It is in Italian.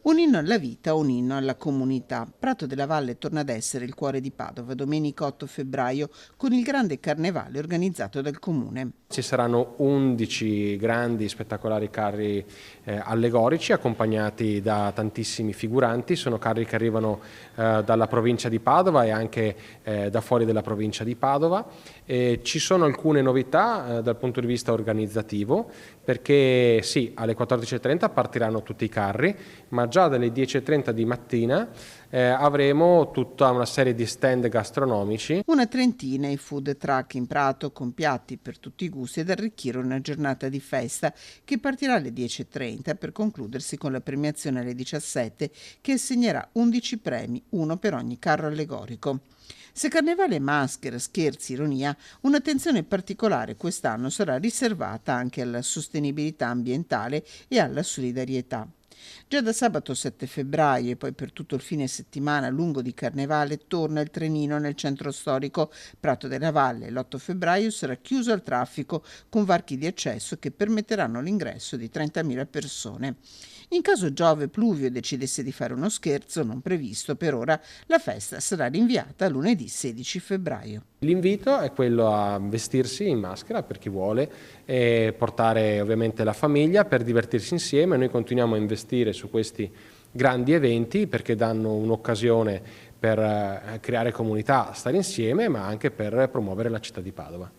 Un inno alla vita, un inno alla comunità. Prato della Valle torna ad essere il cuore di Padova domenica 8 febbraio con il grande carnevale organizzato dal comune. Ci saranno 11 grandi spettacolari carri allegorici accompagnati da tantissimi figuranti, sono carri che arrivano dalla provincia di Padova e anche da fuori della provincia di Padova. Ci sono alcune novità dal punto di vista organizzativo, perché sì, alle 14:30 partiranno tutti i carri, ma già dalle 10:30 di mattina avremo tutta una serie di stand gastronomici. Una trentina i food truck in prato con piatti per tutti i gusti ed arricchire una giornata di festa che partirà alle 10:30 per concludersi con la premiazione alle 17 che assegnerà 11 premi, uno per ogni carro allegorico. Se carnevale è maschera, scherzi, ironia, un'attenzione particolare quest'anno sarà riservata anche alla sostenibilità ambientale e alla solidarietà. Già da sabato 7 febbraio e poi per tutto il fine settimana lungo di carnevale torna il trenino nel centro storico Prato della Valle. L'8 febbraio sarà chiuso al traffico con varchi di accesso che permetteranno l'ingresso di 30.000 persone. In caso Giove Pluvio decidesse di fare uno scherzo non previsto per ora, la festa sarà rinviata a lunedì 16 febbraio. L'invito è quello a vestirsi in maschera per chi vuole e portare ovviamente la famiglia per divertirsi insieme. Noi continuiamo a investire su questi grandi eventi perché danno un'occasione per creare comunità, stare insieme, ma anche per promuovere la città di Padova.